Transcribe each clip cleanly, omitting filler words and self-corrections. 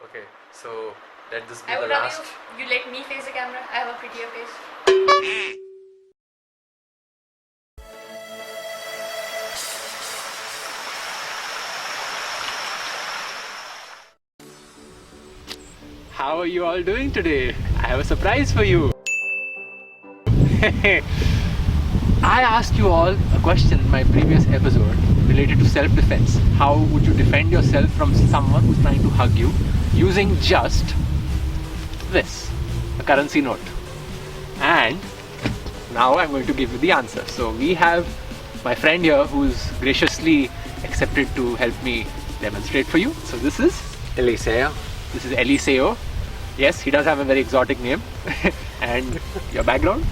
Okay, so let this be I the would rather last. you let me face the camera. I have a prettier face. How are you all doing today? I have a surprise for you. I asked you all a question in my previous episode related to self-defense. How would you defend yourself from someone who's trying to hug you using just this, a currency note? And now I'm going to give you the answer. So we have my friend here who's graciously accepted to help me demonstrate for you. So this is Eliseo. This is Eliseo. Yes, he does have a very exotic name. And your background?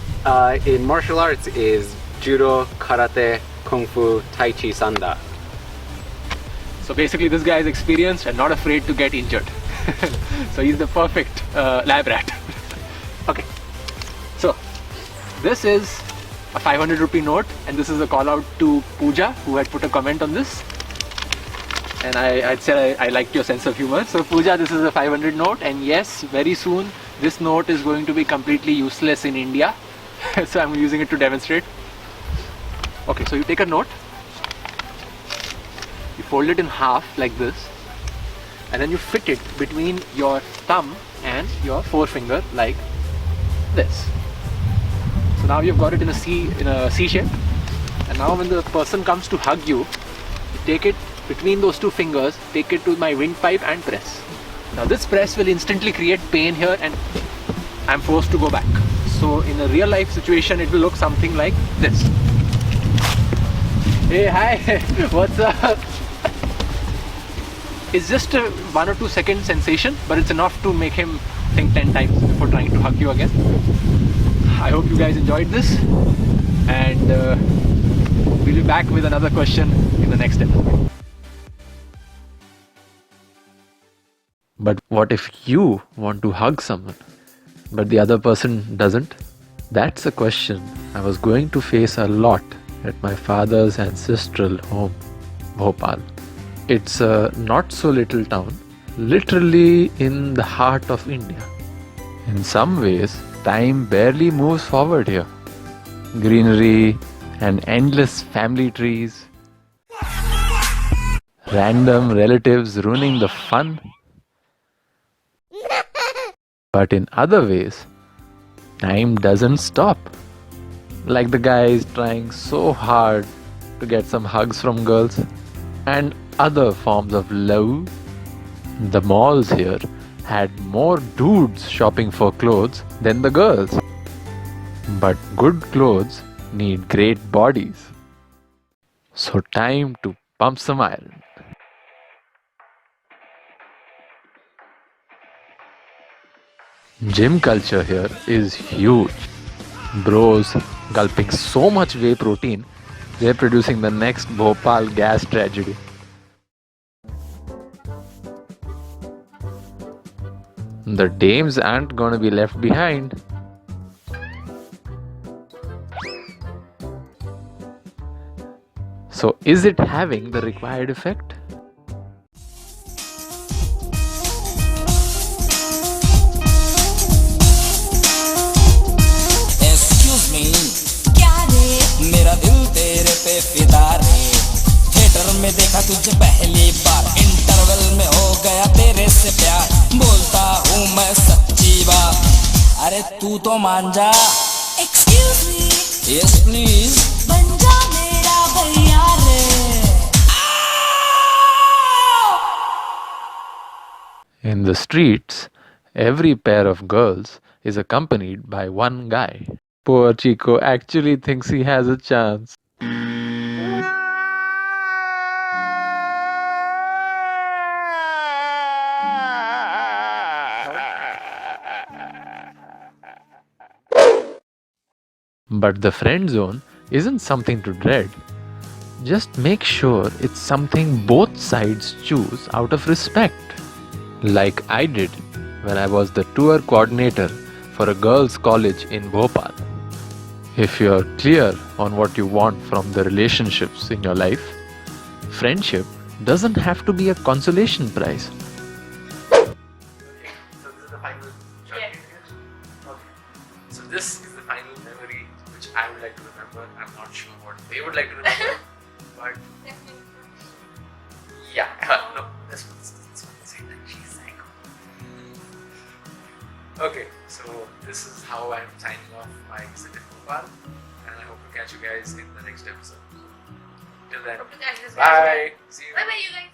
In martial arts is judo, karate, kung fu, tai chi, sanda. So basically this guy is experienced and not afraid to get injured. So he's the perfect lab rat. Okay, so this is a 500 rupee note, and this is a call out to Pooja, who had put a comment on this. And I'd say I liked your sense of humor. So Pooja, this is a 500 note, and yes, very soon this note is going to be completely useless in India. So I'm using it to demonstrate. Okay, so you take a note, you fold it in half like this, and then you fit it between your thumb and your forefinger like this. So now you've got it in a C shape, and now when the person comes to hug you, you take it between those two fingers, take it to my windpipe and press. Now this press will instantly create pain here, and I'm forced to go back. So in a real life situation, it will look something like this. Hey, hi, what's up? It's just a 1 or 2 second sensation, but it's enough to make him think 10 times before trying to hug you again. I hope you guys enjoyed this, and we'll be back with another question in the next episode. But what if you want to hug someone, but the other person doesn't? That's a question I was going to face a lot at my father's ancestral home, Bhopal. It's a not so little town, literally in the heart of India. In some ways, time barely moves forward here. Greenery and endless family trees, random relatives ruining the fun. But in other ways, time doesn't stop. Like the guys trying so hard to get some hugs from girls and other forms of love. The malls here had more dudes shopping for clothes than the girls. But good clothes need great bodies. So time to pump some iron. Gym culture here is huge. Bros gulping so much whey protein, they're producing the next Bhopal gas tragedy. The dames aren't gonna be left behind. So is it having the required effect? मेरा दिल तेरे पे फिदा रे theatre में देखा तुझे पहली बार इंटरवल में हो गया तेरे से प्यार बोलता हूँ मैं सच्ची बात अरे तू तो मान जा एक्सक्यूज मी यस प्लीज बन जा मेरा भैया रे In the streets, every pair of girls is accompanied by one guy. Poor Chico actually thinks he has a chance. But the friend zone isn't something to dread. Just make sure it's something both sides choose out of respect. Like I did when I was the tour coordinator for a girls' college in Bhopal. If you're clear on what you want from the relationships in your life, friendship doesn't have to be a consolation prize. would like to remember. But yeah, no, this one's saying that she's psycho. Okay, so this is how I'm signing off my visit in Bhopal, and I hope to catch you guys in the next episode. Till then, Hope to catch this bye. See you. Bye bye, you guys.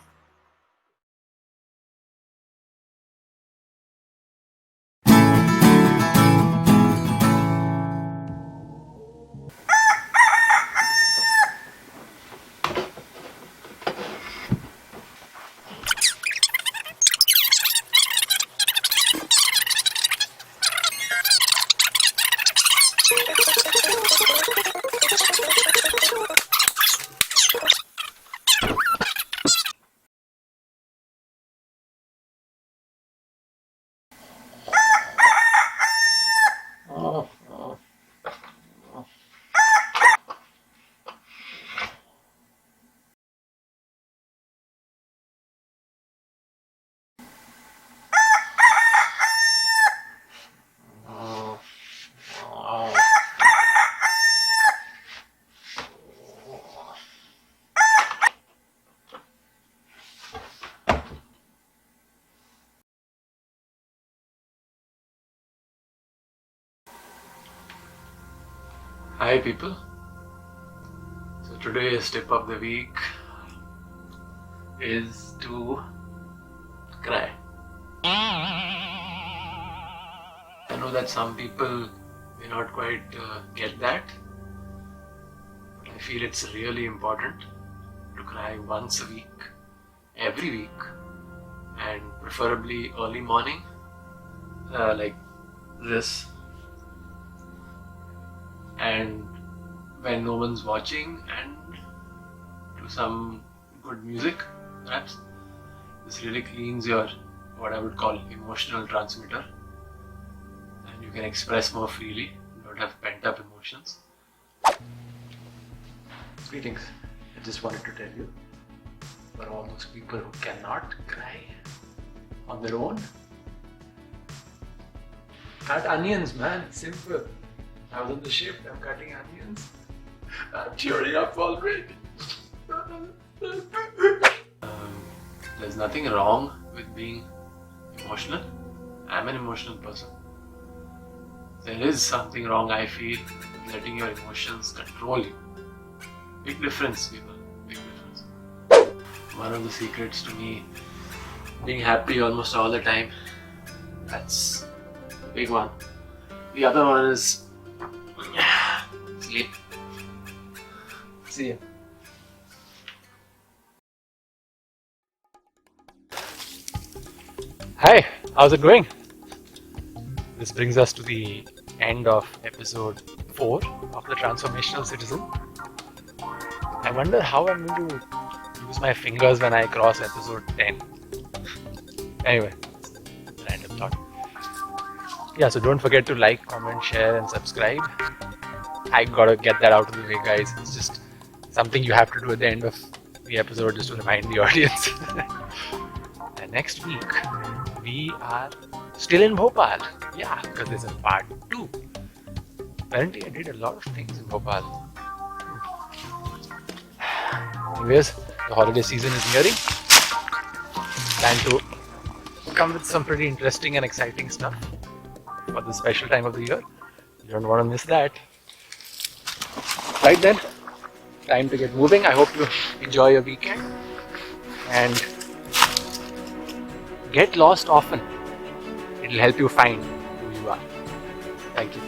Hi people. So today's tip of the week is to cry. I know that some people may not quite get that, but I feel it's really important to cry once a week, every week, and preferably early morning, like this. And when no one's watching, and to some good music, perhaps. This really cleans your, what I would call, emotional transmitter, and you can express more freely. You don't have pent up emotions. Greetings. I just wanted to tell you, for all those people who cannot cry on their own, cut onions, man. Simple. I was on the ship, I'm cutting onions. I'm tearing up already. There's nothing wrong with being emotional. I'm an emotional person. There is something wrong, I feel, with letting your emotions control you. Big difference, people. Big difference. One of the secrets to me being happy almost all the time. That's a big one. The other one is sleep. See ya. Hi, how's it going? This brings us to the end of episode 4 of the Transformational Citizen. I wonder how I'm going to use my fingers when I cross episode 10. Anyway, random thought. Yeah, so don't forget to like, comment, share and subscribe. I gotta get that out of the way, guys. It's just something you have to do at the end of the episode just to remind the audience. And next week, we are still in Bhopal. Yeah, because there's a part 2. Apparently, I did a lot of things in Bhopal. Anyways, the holiday season is nearing. Plan to come with some pretty interesting and exciting stuff for the special time of the year. You don't want to miss that. Right then, time to get moving. I hope you enjoy your weekend and get lost often. It'll help you find who you are. Thank you.